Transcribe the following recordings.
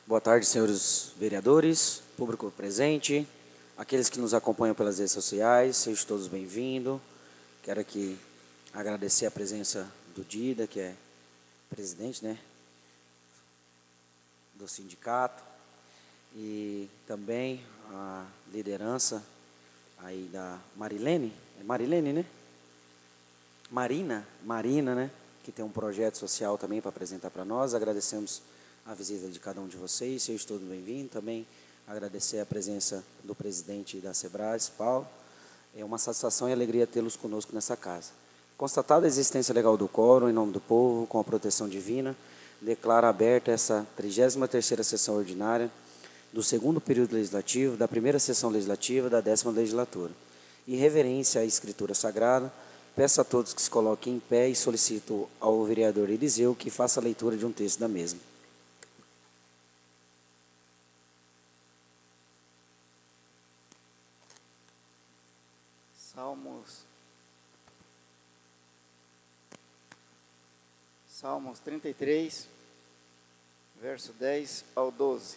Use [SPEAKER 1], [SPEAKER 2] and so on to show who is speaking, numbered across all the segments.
[SPEAKER 1] Boa tarde, senhores vereadores, público presente, aqueles que nos acompanham pelas redes sociais, sejam todos bem-vindos. Quero aqui agradecer a presença do Dida, que é presidente, né, do sindicato, e também a liderança aí da Marilene, é Marilene, né? Marina, né, que tem um projeto social também para apresentar para nós. Agradecemos a visita de cada um de vocês, sejam todos bem-vindos. Também agradecer a presença do presidente da Sebras, Paulo. É uma satisfação e alegria tê-los conosco nessa casa. Constatada a existência legal do quórum, em nome do povo, com a proteção divina, declaro aberta essa 33ª sessão ordinária do segundo período legislativo, da primeira sessão legislativa da 10ª legislatura. Em reverência à Escritura Sagrada, peço a todos que se coloquem em pé e solicito ao vereador Eliseu que faça a leitura de um texto da mesma.
[SPEAKER 2] Salmos 33, verso 10 ao 12.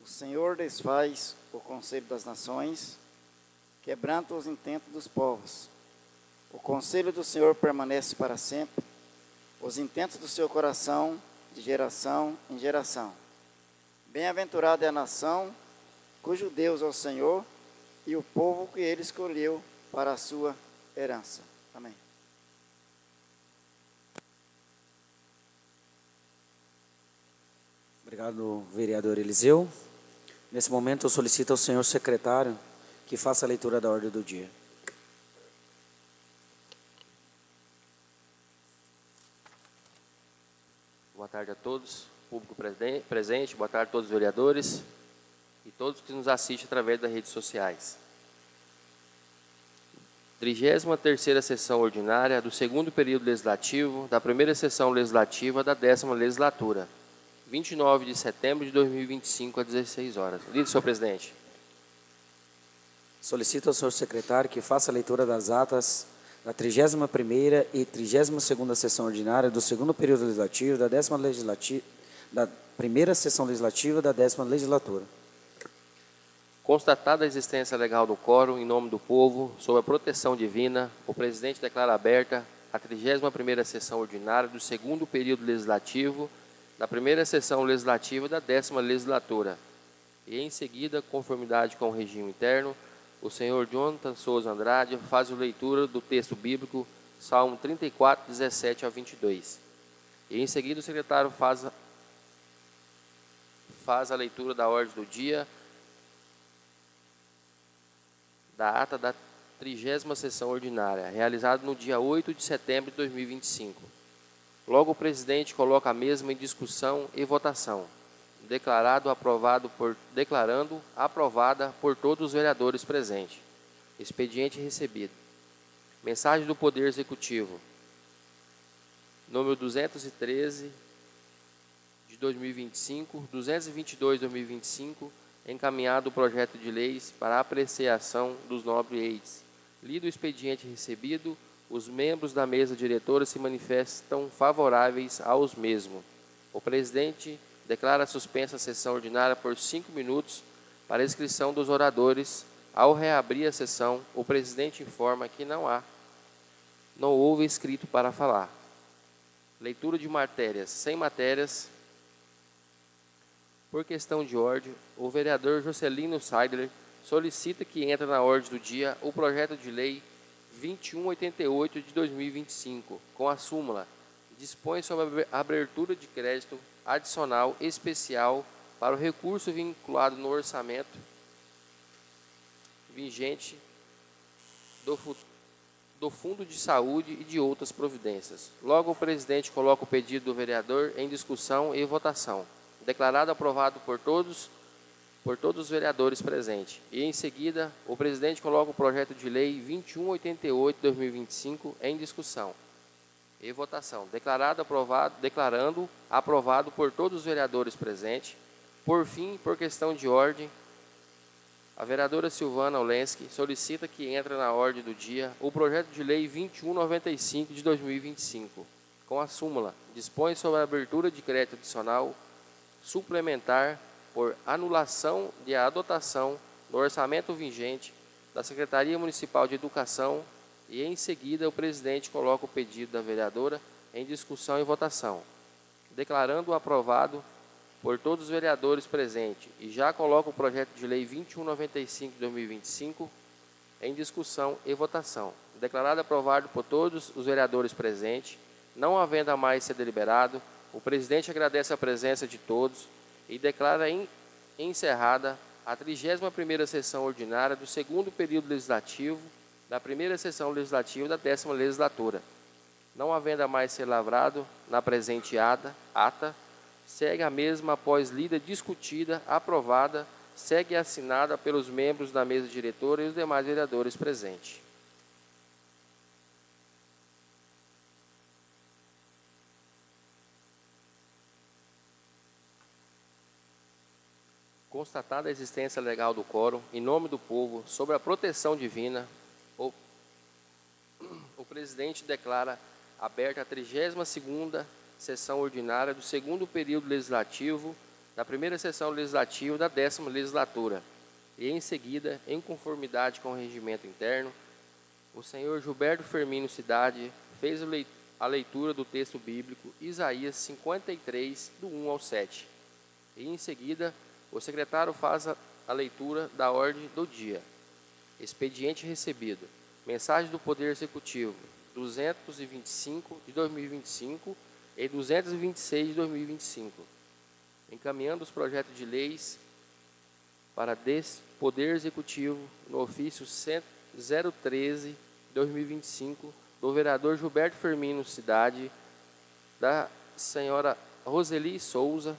[SPEAKER 2] O Senhor desfaz o conselho das nações, quebranta os intentos dos povos. O conselho do Senhor permanece para sempre, os intentos do seu coração de geração em geração. Bem-aventurada é a nação cujo Deus é o Senhor e o povo que ele escolheu para a sua herança. Amém.
[SPEAKER 1] Obrigado, vereador Eliseu. Nesse momento, eu solicito ao senhor secretário que faça a leitura da ordem do dia.
[SPEAKER 3] Boa tarde a todos, público presente, boa tarde a todos os vereadores e todos que nos assistem através das redes sociais. 33ª sessão ordinária do segundo período legislativo da primeira sessão legislativa da 10ª legislatura, 29 de setembro de 2025, às 16 horas. Lido, senhor presidente.
[SPEAKER 1] Solicito ao senhor secretário que faça a leitura das atas da 31ª e 32ª sessão ordinária do segundo período legislativo da 10ª legislativa, da primeira sessão legislativa da 10ª legislatura.
[SPEAKER 3] Constatada a existência legal do quórum, em nome do povo, sob a proteção divina, o presidente declara aberta a 31ª sessão ordinária do segundo período legislativo da primeira sessão legislativa da 10ª legislatura. E, em seguida, conformidade com o regime interno, o senhor Jonathan Souza Andrade faz a leitura do texto bíblico, Salmo 34, 17 ao 22. E, em seguida, o secretário faz a leitura da ordem do dia, da ata da 30ª sessão ordinária, realizada no dia 8 de setembro de 2025. Logo, o presidente coloca a mesma em discussão e votação, declarando aprovada por todos os vereadores presentes. Expediente recebido. Mensagem do Poder Executivo, número 213 de 2025, 222 de 2025, encaminhado o projeto de leis para apreciação dos nobres eis. Lido o expediente recebido, os membros da mesa diretora se manifestam favoráveis aos mesmos. O presidente declara suspensa a sessão ordinária por 5 minutos para a inscrição dos oradores. Ao reabrir a sessão, o presidente informa que não houve inscrito para falar. Leitura de matérias. Sem matérias, por questão de ordem, o vereador Jocelino Seidler solicita que entre na ordem do dia o projeto de lei 2188 de 2025, com a súmula, dispõe sobre a abertura de crédito adicional especial para o recurso vinculado no orçamento vigente do Fundo de Saúde e de outras providências. Logo, o presidente coloca o pedido do vereador em discussão e votação, declarado aprovado por todos os vereadores presentes. E, em seguida, o presidente coloca o projeto de lei 2188 de 2025 em discussão e votação, declarando aprovado por todos os vereadores presentes. Por fim, por questão de ordem, a vereadora Silvana Olensky solicita que entre na ordem do dia o projeto de lei 2195 de 2025, com a súmula, dispõe sobre a abertura de crédito adicional suplementar por anulação de adotação no orçamento vigente da Secretaria Municipal de Educação. E, em seguida, o presidente coloca o pedido da vereadora em discussão e votação, declarando-o aprovado por todos os vereadores presentes, e já coloca o projeto de lei 2195 de 2025 em discussão e votação, declarado aprovado por todos os vereadores presentes. Não havendo a mais ser deliberado, o presidente agradece a presença de todos e declara encerrada a 31ª sessão ordinária do segundo período legislativo da primeira sessão legislativa da 10ª legislatura. Não havendo a mais ser lavrado na presente ata, segue a mesma após lida, discutida, aprovada, segue assinada pelos membros da mesa diretora e os demais vereadores presentes. Constatada a existência legal do quórum, em nome do povo, sob a proteção divina, o presidente declara aberta a 32ª sessão ordinária do segundo período legislativo da primeira sessão legislativa da 10ª legislatura. E, em seguida, em conformidade com o regimento interno, o senhor Gilberto Firmino Cidade fez a leitura do texto bíblico Isaías 53, do 1 ao 7. E, em seguida, o secretário faz a leitura da ordem do dia. Expediente recebido. Mensagem do Poder Executivo 225 de 2025 e 226 de 2025. Encaminhando os projetos de leis para Poder Executivo no ofício 013 de 2025 do vereador Gilberto Firmino Cidade, da senhora Roseli Souza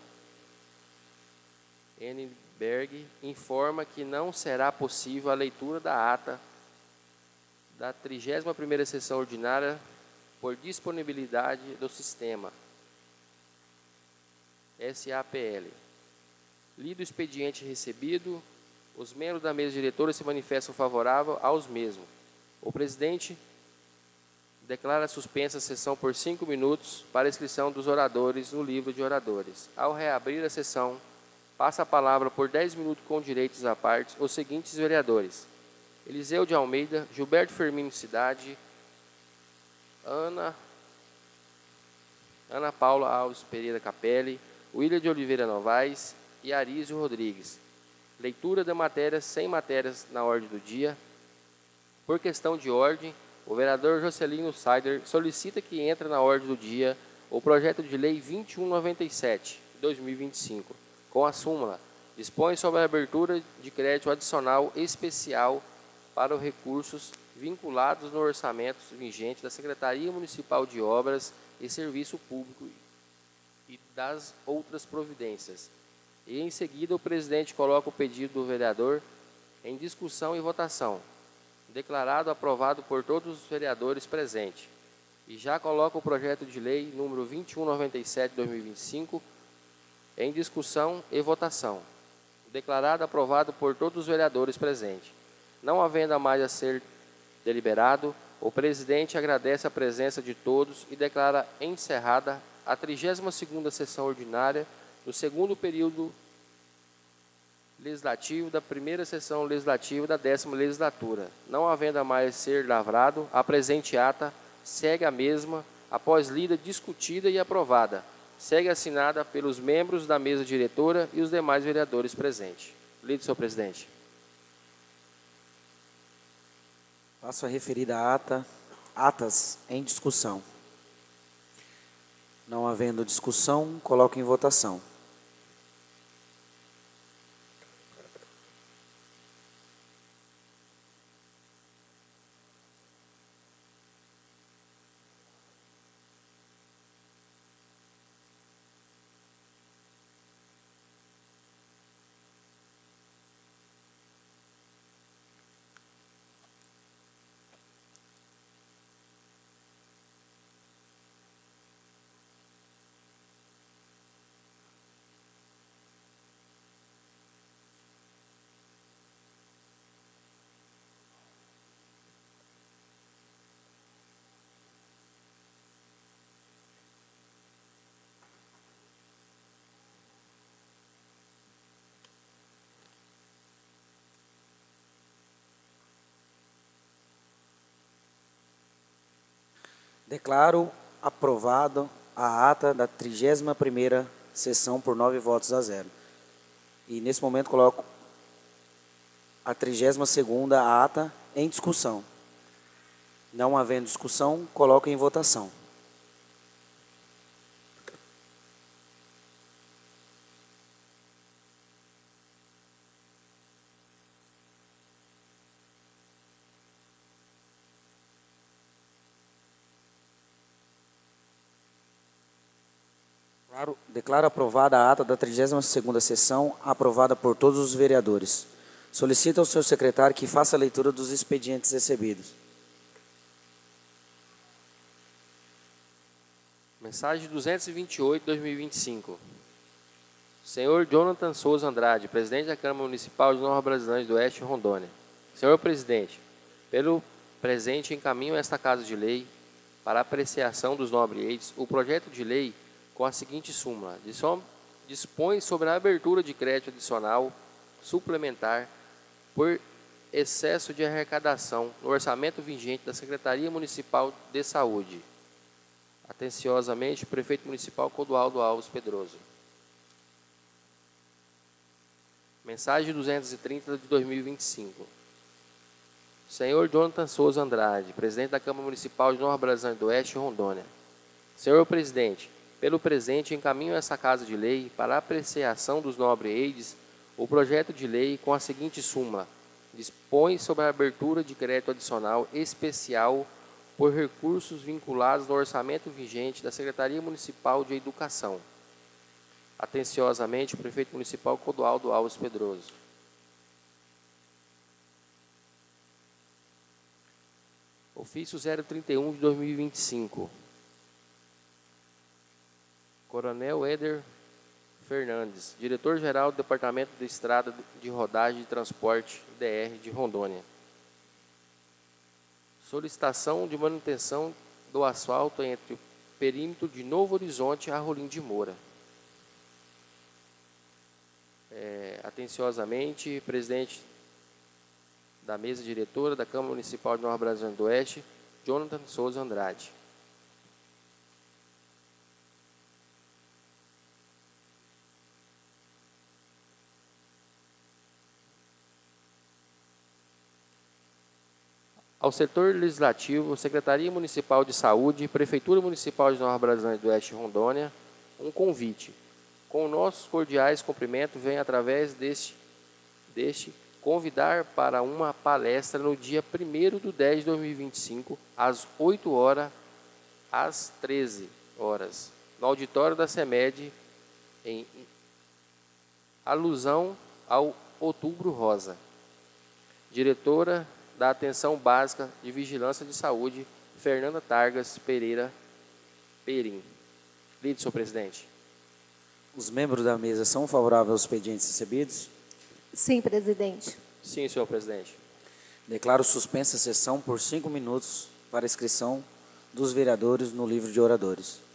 [SPEAKER 3] Enberg, informa que não será possível a leitura da ata da 31ª sessão ordinária por disponibilidade do sistema SAPL. Lido o expediente recebido, os membros da mesa diretora se manifestam favorável aos mesmos. O presidente declara suspensa a sessão por 5 minutos para a inscrição dos oradores no livro de oradores. Ao reabrir a sessão, passa a palavra por 10 minutos com direitos à parte os seguintes vereadores: Eliseu de Almeida, Gilberto Firmino Cidade, Ana Paula Alves Pereira Capelli, William de Oliveira Novaes e Arísio Rodrigues. Leitura da matéria sem matérias na ordem do dia. Por questão de ordem, o vereador Jocelino Saider solicita que entre na ordem do dia o projeto de lei 2197, de 2025, com a súmula, dispõe sobre a abertura de crédito adicional especial para os recursos vinculados no orçamento vigente da Secretaria Municipal de Obras e Serviço Público e das outras providências. E, em seguida, o presidente coloca o pedido do vereador em discussão e votação, declarado aprovado por todos os vereadores presentes. E já coloca o projeto de lei número 2197 de 2025 em discussão e votação, declarado aprovado por todos os vereadores presentes. Não havendo mais a ser deliberado, o presidente agradece a presença de todos e declara encerrada a 32ª sessão ordinária do segundo período legislativo da primeira sessão legislativa da 10ª legislatura. Não havendo mais a ser lavrado, a presente ata segue a mesma após lida, discutida e aprovada. Segue assinada pelos membros da mesa diretora e os demais vereadores presentes. Lido, senhor presidente.
[SPEAKER 1] Passo a referida atas em discussão. Não havendo discussão, coloco em votação. Declaro aprovado a ata da 31ª sessão por 9 votos a 0. E, nesse momento, coloco a 32ª ata em discussão. Não havendo discussão, coloco em votação. Declaro aprovada a ata da 32ª sessão, aprovada por todos os vereadores. Solicito ao senhor secretário que faça a leitura dos expedientes recebidos.
[SPEAKER 3] Mensagem 228/2025. Senhor Jonathan Souza Andrade, presidente da Câmara Municipal de Nova Brasilândia do Oeste, Rondônia. Senhor presidente, pelo presente encaminho a esta Casa de Lei para apreciação dos nobres reinos o projeto de lei com a seguinte súmula: dispõe sobre a abertura de crédito adicional suplementar por excesso de arrecadação no orçamento vigente da Secretaria Municipal de Saúde. Atenciosamente, Prefeito Municipal Clodoaldo Alves Pedroso. Mensagem 230 de 2025. Senhor Jonathan Souza Andrade, presidente da Câmara Municipal de Nova Brasilândia do Oeste, Rondônia. Senhor presidente, pelo presente encaminho a essa Casa de Lei para a apreciação dos nobres reinos o projeto de lei com a seguinte súmula: dispõe sobre a abertura de crédito adicional especial por recursos vinculados no orçamento vigente da Secretaria Municipal de Educação. Atenciosamente, o Prefeito Municipal Clodoaldo Alves Pedroso. Ofício 031 de 2025. Coronel Éder Fernandes, diretor-geral do Departamento de Estrada de Rodagem e Transporte, DR, de Rondônia. Solicitação de manutenção do asfalto entre o perímetro de Novo Horizonte a Rolim de Moura. Atenciosamente, presidente da mesa diretora da Câmara Municipal de Nova Brasilândia do Oeste, Jonathan Souza Andrade. Ao setor legislativo, Secretaria Municipal de Saúde e Prefeitura Municipal de Nova Brasilândia do Oeste, Rondônia, um convite. Com nossos cordiais cumprimentos, vem através deste convidar para uma palestra no dia 1º/10/2025, às 8 horas às 13 horas, no auditório da CEMED, em alusão ao Outubro Rosa. Diretora da Atenção Básica de Vigilância de Saúde, Fernanda Targas Pereira Perim. Lide, senhor presidente.
[SPEAKER 1] Os membros da mesa são favoráveis aos expedientes recebidos?
[SPEAKER 4] Sim, presidente.
[SPEAKER 3] Sim, senhor presidente.
[SPEAKER 1] Declaro suspensa a sessão por 5 minutos para inscrição dos vereadores no livro de oradores.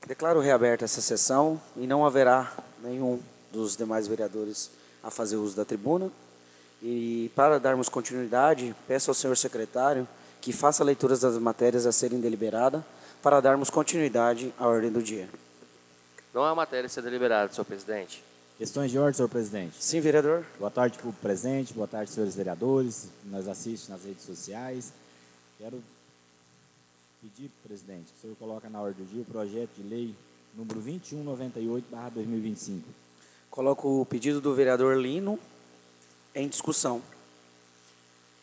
[SPEAKER 1] Declaro reaberta essa sessão e não haverá nenhum dos demais vereadores a fazer uso da tribuna. E para darmos continuidade, peço ao senhor secretário que faça leituras das matérias a serem deliberadas para darmos continuidade à ordem do dia.
[SPEAKER 3] Não há matéria a ser deliberada, senhor presidente.
[SPEAKER 5] Questões de ordem, senhor presidente.
[SPEAKER 1] Sim, vereador.
[SPEAKER 5] Boa tarde, público presente. Boa tarde, senhores vereadores, que nos assistem nas redes sociais. Quero pedir, presidente, que o senhor coloque na ordem do dia o projeto de lei número 2198/2025.
[SPEAKER 1] Coloco o pedido do vereador Lino em discussão.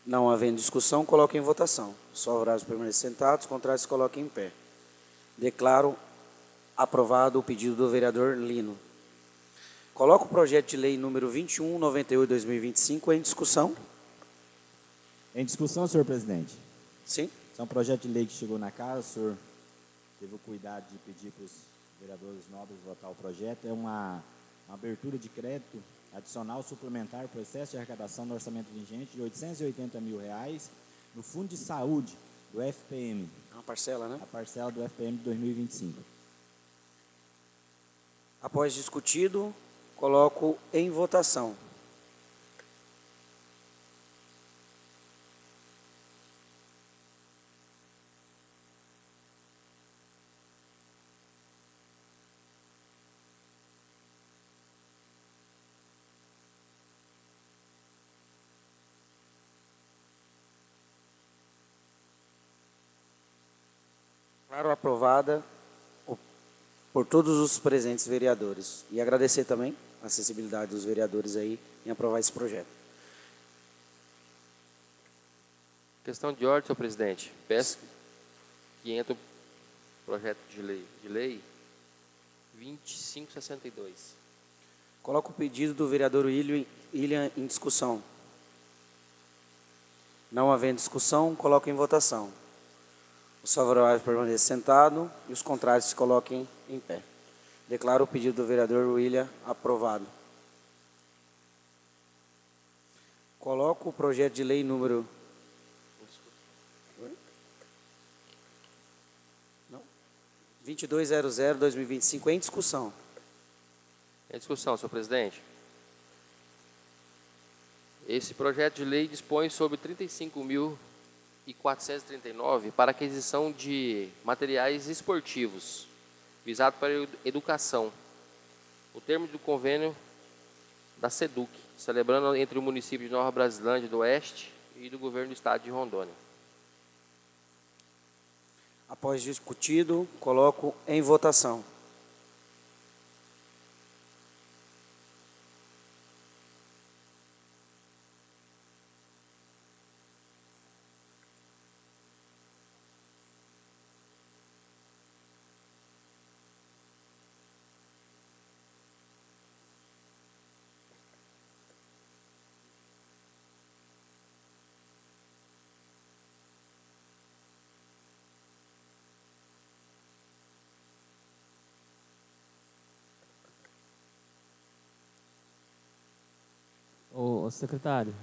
[SPEAKER 1] Não havendo discussão, coloco em votação. Os favoráveis permaneçam sentados, os contrários se coloquem em pé. Declaro aprovado o pedido do vereador Lino. Coloco o projeto de lei número 2198/2025 em discussão.
[SPEAKER 5] Em discussão, senhor presidente.
[SPEAKER 1] Sim.
[SPEAKER 5] Esse é um projeto de lei que chegou na casa, o senhor teve o cuidado de pedir para os vereadores nobres votar o projeto. É uma abertura de crédito adicional suplementar processo de arrecadação do orçamento vigente de R$ 880 mil no Fundo de Saúde do FPM.
[SPEAKER 1] É uma parcela, né?
[SPEAKER 5] A parcela do FPM de 2025.
[SPEAKER 1] Após discutido, coloco em votação. Claro, aprovada por todos os presentes vereadores. E agradecer também a acessibilidade dos vereadores aí em aprovar esse projeto.
[SPEAKER 3] Questão de ordem, senhor presidente. Peço que entre o projeto de lei 2562.
[SPEAKER 1] Coloco o pedido do vereador William em discussão. Não havendo discussão, coloco em votação. Os favoráveis permanecem sentados e os contrários se coloquem em pé. Declaro o pedido do vereador William aprovado. Coloco o projeto de lei número 2200/2025 em discussão.
[SPEAKER 3] Em discussão, senhor presidente. Esse projeto de lei dispõe sobre 35.439 para aquisição de materiais esportivos, visado para a educação. O termo do convênio da SEDUC, celebrando entre o município de Nova Brasilândia do Oeste e do governo do estado de Rondônia.
[SPEAKER 1] Após discutido, coloco em votação.
[SPEAKER 6] Ô, secretário.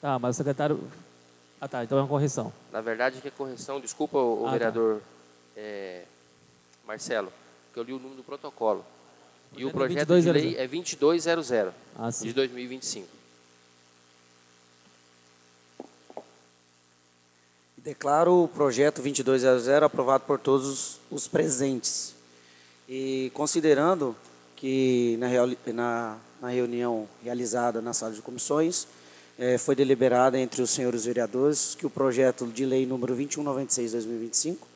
[SPEAKER 6] Tá, mas o secretário... Ah, tá, então é uma correção.
[SPEAKER 3] Na verdade, que é correção, desculpa o vereador Marcelo, que eu li o número do protocolo. E o projeto de lei é 2200, de 2025.
[SPEAKER 1] Declaro o projeto 2200 aprovado por todos os presentes. E considerando que na reunião realizada na sala de comissões, foi deliberada entre os senhores vereadores que o projeto de lei número 2196/2025,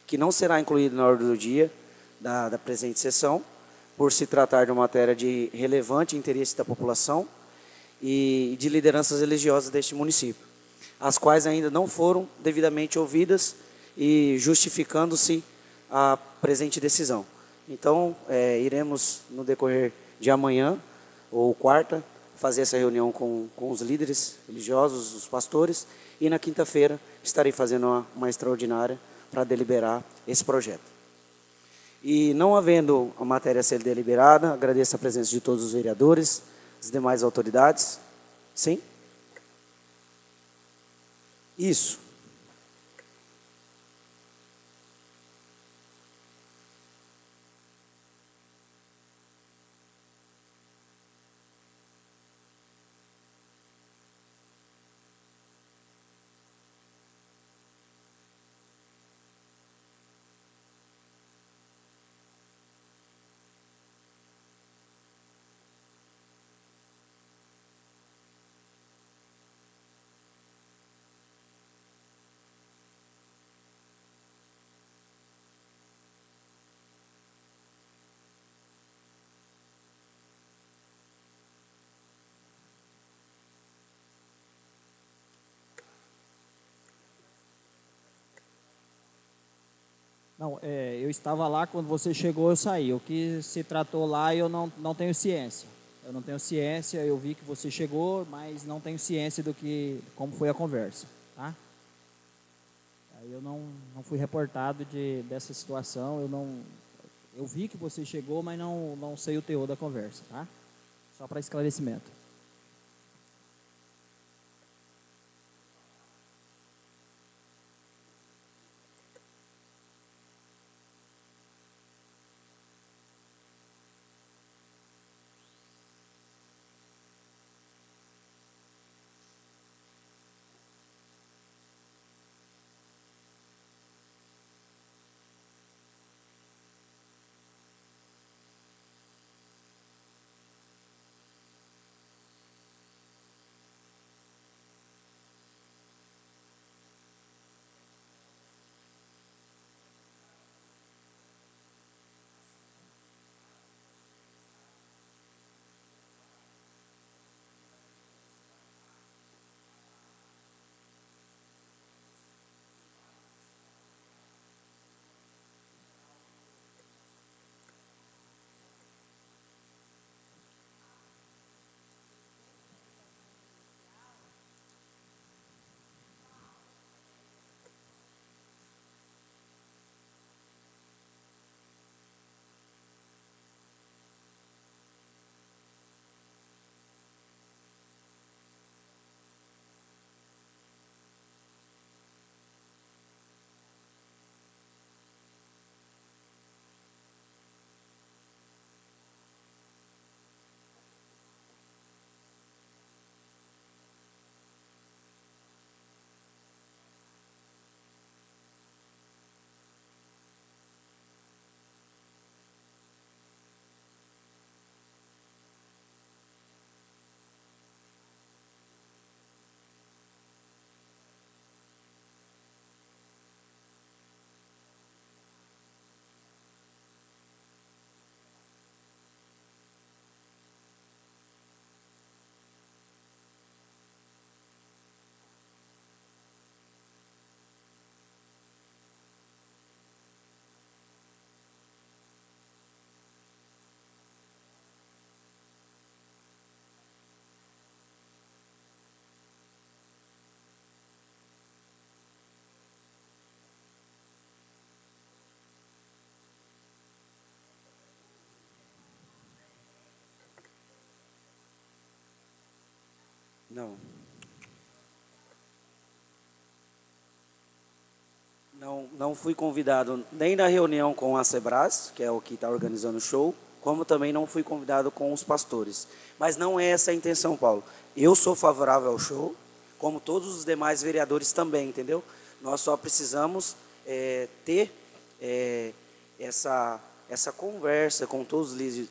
[SPEAKER 1] que não será incluído na ordem do dia da presente sessão, por se tratar de uma matéria de relevante interesse da população e de lideranças religiosas deste município, as quais ainda não foram devidamente ouvidas e justificando-se a presente decisão. Então, iremos, no decorrer de amanhã ou quarta, fazer essa reunião com os líderes religiosos, os pastores, e na quinta-feira estarei fazendo uma extraordinária para deliberar esse projeto. E não havendo a matéria a ser deliberada, agradeço a presença de todos os vereadores, as demais autoridades. Sim? Isso.
[SPEAKER 7] Não, eu estava lá quando você chegou, eu saí. O que se tratou lá, eu não tenho ciência. Eu não tenho ciência, eu vi que você chegou, mas não tenho ciência como foi a conversa, tá? Aí eu não fui reportado dessa situação, eu vi que você chegou, mas não sei o teor da conversa, tá? Só para esclarecimento.
[SPEAKER 1] Não. Não fui convidado nem na reunião com a Sebras, que é o que está organizando o show, como também não fui convidado com os pastores. Mas não é essa a intenção, Paulo. Eu sou favorável ao show, como todos os demais vereadores também, entendeu? Nós só precisamos ter essa conversa com todos os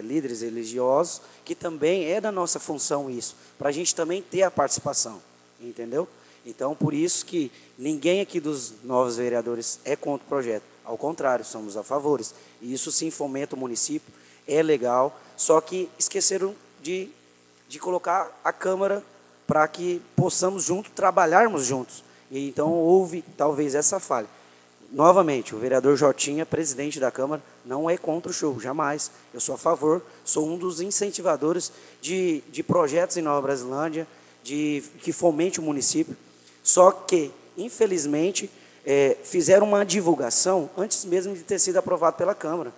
[SPEAKER 1] líderes religiosos, que também é da nossa função isso, para a gente também ter a participação, entendeu? Então, por isso que ninguém aqui dos novos vereadores é contra o projeto. Ao contrário, somos a favores. E isso sim fomenta o município, é legal, só que esqueceram de colocar a Câmara para que possamos juntos, trabalharmos juntos. E então houve talvez essa falha. Novamente, o vereador Jotinha, presidente da Câmara, não é contra o show, jamais. Eu sou a favor, sou um dos incentivadores de projetos em Nova Brasilândia, que fomente o município. Só que, infelizmente, fizeram uma divulgação antes mesmo de ter sido aprovado pela Câmara.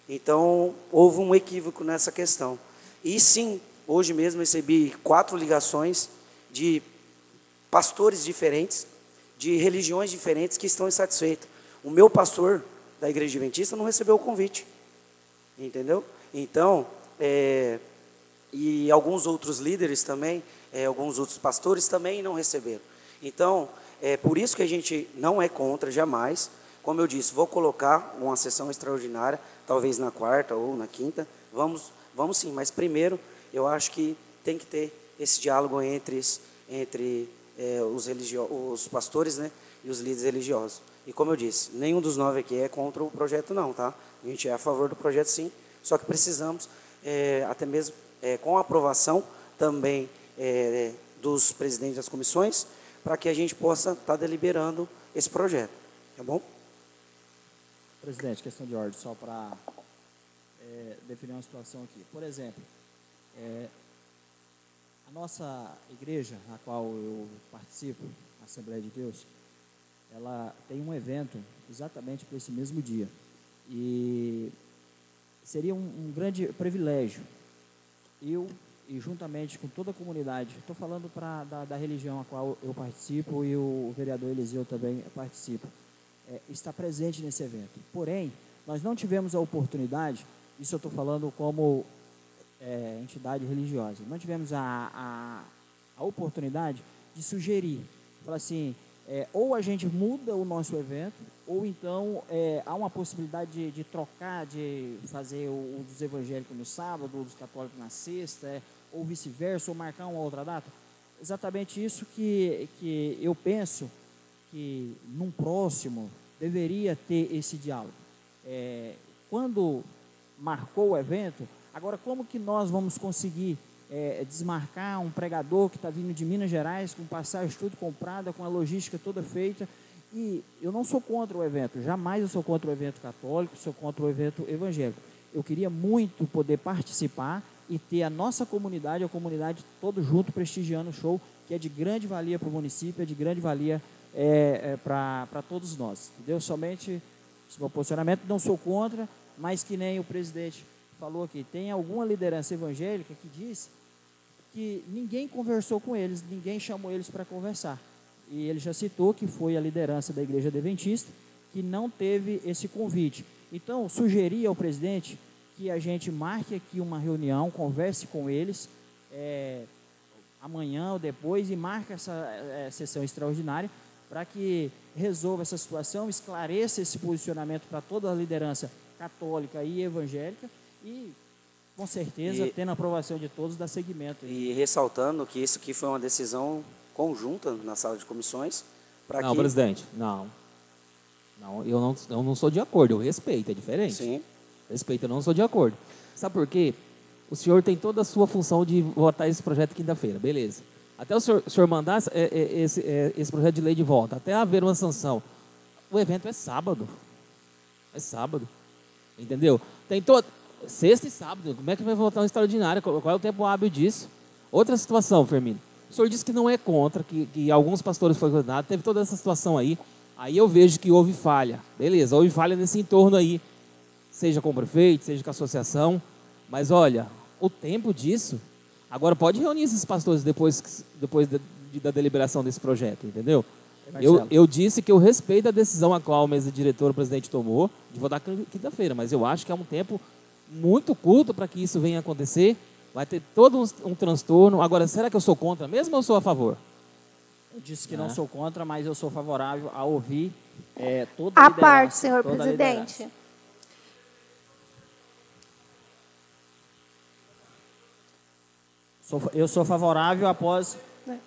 [SPEAKER 1] Então, houve um equívoco nessa questão. E sim, hoje mesmo recebi 4 ligações de pastores diferentes, de religiões diferentes que estão insatisfeitos. O meu pastor da Igreja Adventista não recebeu o convite. Entendeu? Então, e alguns outros líderes também, alguns outros pastores também não receberam. Então, por isso que a gente não é contra, jamais. Como eu disse, vou colocar uma sessão extraordinária, talvez na quarta ou na quinta. Vamos sim, mas primeiro eu acho que tem que ter esse diálogo entre os pastores, né, e os líderes religiosos. E como eu disse, nenhum dos 9 aqui é contra o projeto não, tá? A gente é a favor do projeto sim, só que precisamos, até mesmo com a aprovação também dos presidentes das comissões, para que a gente possa estar deliberando esse projeto, tá bom?
[SPEAKER 7] Presidente, questão de ordem, só para definir uma situação aqui. Por exemplo, a nossa igreja, na qual eu participo, a Assembleia de Deus, ela tem um evento exatamente para esse mesmo dia. E seria um grande privilégio, eu e juntamente com toda a comunidade, estou falando da religião a qual eu participo e o vereador Eliseu também participa, está presente nesse evento. Porém, nós não tivemos a oportunidade, isso eu estou falando como entidade religiosa, não tivemos a oportunidade de sugerir, falar assim, ou a gente muda o nosso evento, ou então há uma possibilidade de trocar, de fazer o dos evangélicos no sábado, o dos católicos na sexta, ou vice-versa, ou marcar uma outra data. Exatamente isso que eu penso que num próximo deveria ter esse diálogo. Quando marcou o evento, agora como que nós vamos conseguir desmarcar um pregador que está vindo de Minas Gerais, com passagem tudo comprada, com a logística toda feita? E eu não sou contra o evento, jamais eu sou contra o evento católico, sou contra o evento evangélico. Eu queria muito poder participar e ter a nossa comunidade, a comunidade todo junto prestigiando o show, que é de grande valia para o município, é de grande valia para todos nós. Entendeu? Somente esse meu posicionamento, não sou contra, mas que nem o presidente falou aqui, tem alguma liderança evangélica que diz que ninguém conversou com eles, ninguém chamou eles para conversar. E ele já citou que foi a liderança da Igreja Adventista que não teve esse convite. Então, sugeri ao presidente que a gente marque aqui uma reunião, converse com eles amanhã ou depois e marque essa sessão extraordinária para que resolva essa situação, esclareça esse posicionamento para toda a liderança católica e evangélica e, com certeza, tendo a aprovação de todos, dá seguimento.
[SPEAKER 1] E ressaltando que isso aqui foi uma decisão conjunta na sala de comissões.
[SPEAKER 6] Não, presidente, não, eu não sou de acordo, eu respeito, é diferente.
[SPEAKER 1] Sim.
[SPEAKER 6] Respeito, eu não sou de acordo. Sabe por quê? O senhor tem toda a sua função de votar esse projeto quinta-feira, beleza. Até o senhor mandar esse projeto de lei de volta, até haver uma sanção. O evento é sábado. É sábado. Entendeu? Tem sexta e sábado. Como é que vai votar um extraordinário? Qual é o tempo hábil disso? Outra situação, Firmino. O senhor disse que não é contra, que alguns pastores foram condenados. Teve toda essa situação aí. Aí eu vejo que houve falha. Beleza, houve falha nesse entorno aí. Seja com o prefeito, seja com a associação. Mas olha, o tempo disso... Agora pode reunir esses pastores depois da deliberação desse projeto, entendeu? Eu disse que eu respeito a decisão a qual a mesa diretora, o presidente tomou, de votar quinta-feira, mas eu acho que é um tempo muito curto para que isso venha a acontecer. Vai ter todo um transtorno. Agora, será que eu sou contra mesmo ou sou a favor?
[SPEAKER 7] Eu disse que não sou contra, mas eu sou favorável a ouvir toda a liderança.
[SPEAKER 4] À parte, senhor presidente.
[SPEAKER 7] Eu sou favorável após...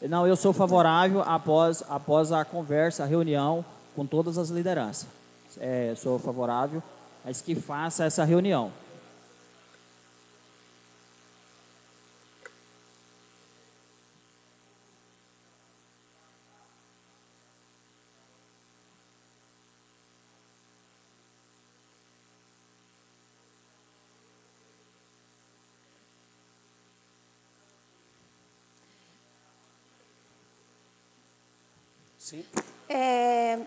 [SPEAKER 7] Não, eu sou favorável após a conversa, a reunião com todas as lideranças. Sou favorável a que faça essa reunião.
[SPEAKER 1] Sim.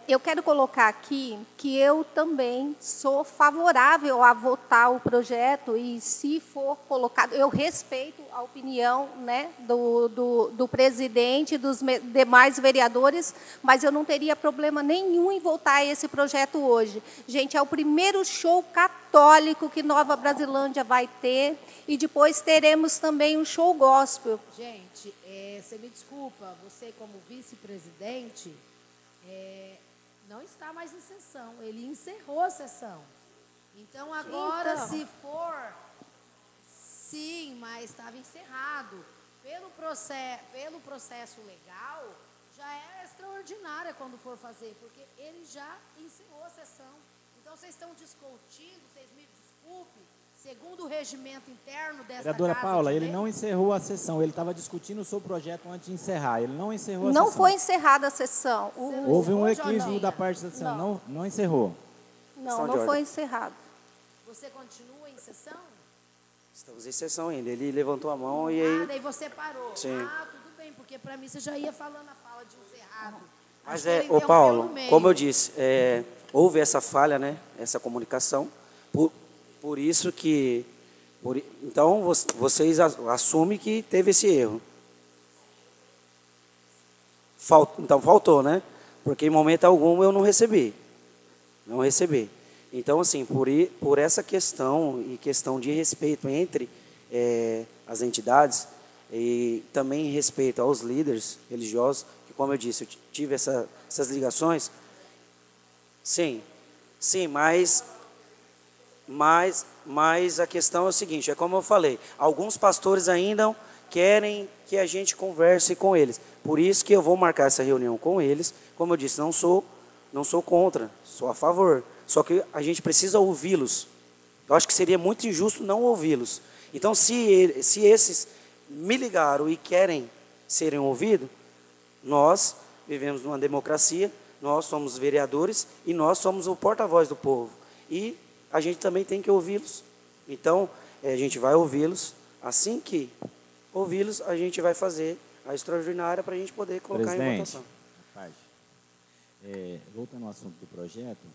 [SPEAKER 4] Eu quero colocar aqui que eu também sou favorável a votar o projeto e, se for colocado, eu respeito a opinião, né, do presidente e dos demais vereadores, mas eu não teria problema nenhum em votar esse projeto hoje. Gente, é o primeiro show católico que Nova Brasilândia vai ter e depois teremos também um show gospel.
[SPEAKER 8] Gente, você me desculpa, você como vice-presidente... não está mais em sessão, ele encerrou a sessão. Então, agora, se for, sim, mas estava encerrado. Pelo processo legal, já é extraordinária quando for fazer, porque ele já encerrou a sessão. Então, vocês estão discutindo, vocês me desculpem, segundo o regimento interno dessa
[SPEAKER 5] Vereadora
[SPEAKER 8] casa
[SPEAKER 5] Paula,
[SPEAKER 8] de
[SPEAKER 5] ele
[SPEAKER 8] lei,
[SPEAKER 5] não encerrou a sessão, ele estava discutindo o seu projeto antes de encerrar, ele não encerrou a
[SPEAKER 4] Não
[SPEAKER 5] sessão.
[SPEAKER 4] foi encerrada a sessão.
[SPEAKER 5] Houve um
[SPEAKER 8] Ô,
[SPEAKER 5] equívoco
[SPEAKER 8] Joninha,
[SPEAKER 5] da parte da sessão, não encerrou.
[SPEAKER 4] Não, não foi encerrado.
[SPEAKER 8] Você continua em sessão?
[SPEAKER 1] Estamos em sessão ainda. Ele levantou a mão e aí...
[SPEAKER 8] daí você parou.
[SPEAKER 1] Sim.
[SPEAKER 8] Tudo bem, porque para mim você já ia falando a fala de encerrado.
[SPEAKER 1] Mas
[SPEAKER 8] Acho que ele
[SPEAKER 1] ô
[SPEAKER 8] interrompeu
[SPEAKER 1] Paulo,
[SPEAKER 8] no meio.
[SPEAKER 1] como eu disse, houve essa falha, né? Essa comunicação. Por isso que... então, vocês assumem que teve esse erro. Então, faltou, né? Porque em momento algum eu não recebi. Não recebi. Então, assim, por essa questão e questão de respeito entre as entidades e também em respeito aos líderes religiosos, que, como eu disse, eu tive essas ligações. Sim, mas a questão é o seguinte, é como eu falei, alguns pastores ainda querem que a gente converse com eles. Por isso que eu vou marcar essa reunião com eles. Como eu disse, não sou contra, sou a favor. Só que a gente precisa ouvi-los. Eu acho que seria muito injusto não ouvi-los. Então, se esses me ligaram e querem serem ouvidos, nós vivemos numa democracia, nós somos vereadores e nós somos o porta-voz do povo. E a gente também tem que ouvi-los. Então, a gente vai ouvi-los. Assim que ouvi-los, a gente vai fazer a extraordinária para a gente poder colocar em votação.
[SPEAKER 5] Rapaz, voltando ao assunto do projeto,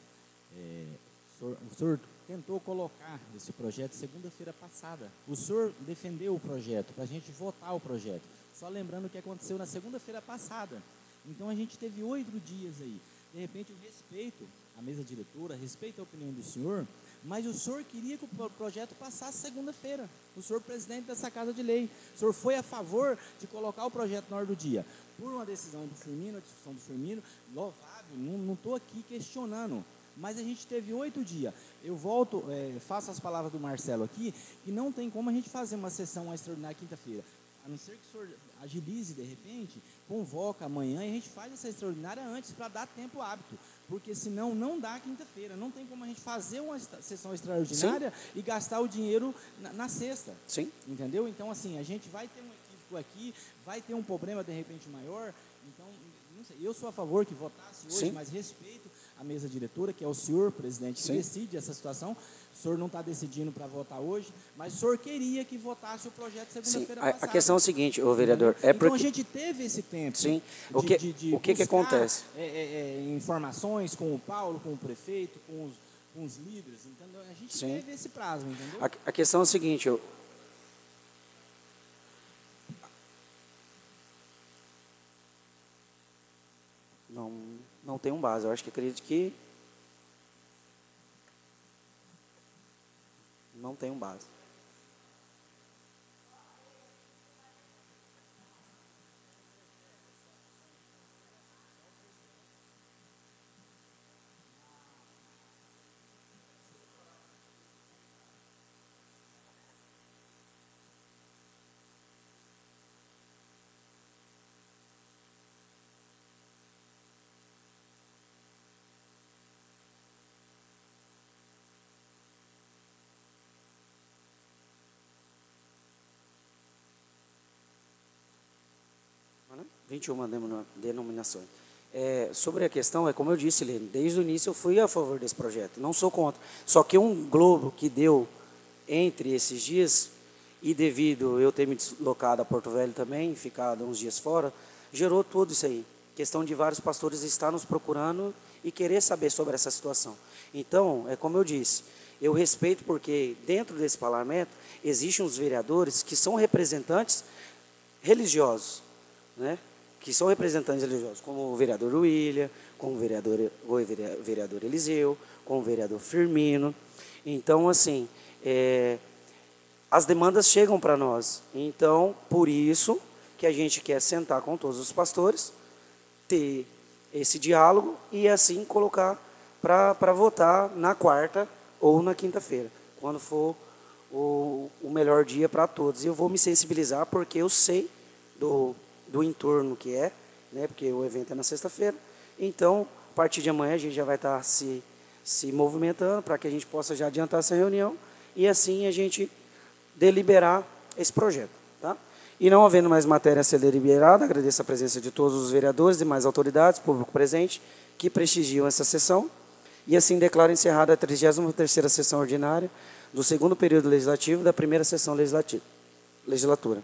[SPEAKER 5] o senhor tentou colocar esse projeto segunda-feira passada. O senhor defendeu o projeto, para a gente votar o projeto. Só lembrando o que aconteceu na segunda-feira passada. Então, a gente teve 8 dias aí. De repente, eu respeito a mesa diretora, respeito a opinião do senhor, mas o senhor queria que o projeto passasse segunda-feira. O senhor presidente dessa Casa de Lei. O senhor foi a favor de colocar o projeto na ordem do dia. Por uma decisão do Firmino, a discussão do Firmino, louvável, não estou aqui questionando. Mas a gente teve 8 dias. Eu volto, faço as palavras do Marcelo aqui, e não tem como a gente fazer uma sessão extraordinária quinta-feira. A não ser que o senhor agilize de repente, convoca amanhã e a gente faz essa extraordinária antes para dar tempo hábito. Porque senão não dá quinta-feira. Não tem como a gente fazer uma sessão extraordinária e gastar o dinheiro na sexta.
[SPEAKER 1] Sim.
[SPEAKER 5] Entendeu? Então, assim, a gente vai ter um equívoco aqui, vai ter um problema de repente maior. Então, não sei, eu sou a favor que votasse hoje, mas respeito a mesa diretora, que é o senhor presidente que decide essa situação. O senhor não está decidindo para votar hoje, mas o senhor queria que votasse o projeto segunda-feira passada.
[SPEAKER 1] A questão é o seguinte, vereador.
[SPEAKER 5] Então a gente teve esse tempo.
[SPEAKER 1] Sim. O que acontece?
[SPEAKER 5] Informações com o Paulo, com o prefeito, com os líderes. Entendeu? A gente teve esse prazo, entendeu?
[SPEAKER 1] A questão é o seguinte, não tem um base. Eu acho que acredito que não tem um base. Né? 21 denominações. Sobre a questão, como eu disse, Lene, desde o início eu fui a favor desse projeto, não sou contra. Só que um globo que deu entre esses dias, e devido eu ter me deslocado a Porto Velho também, ficado uns dias fora, gerou tudo isso aí. Questão de vários pastores estar nos procurando e querer saber sobre essa situação. Então, como eu disse, eu respeito porque dentro desse parlamento existem os vereadores que são representantes religiosos, né? Que são representantes religiosos, como o vereador William, como o vereador Eliseu, como o vereador Firmino. Então, assim, as demandas chegam para nós. Então, por isso que a gente quer sentar com todos os pastores, ter esse diálogo e assim colocar para votar na quarta ou na quinta-feira, quando for o melhor dia para todos. E eu vou me sensibilizar porque eu sei do entorno que né? Porque o evento é na sexta-feira. Então, a partir de amanhã a gente já vai estar se movimentando para que a gente possa já adiantar essa reunião e assim a gente deliberar esse projeto, tá? E não havendo mais matéria a ser deliberada, agradeço a presença de todos os vereadores e demais autoridades, público presente, que prestigiam essa sessão E assim declaro encerrada a 33ª sessão ordinária do segundo período legislativo da primeira sessão legislatura.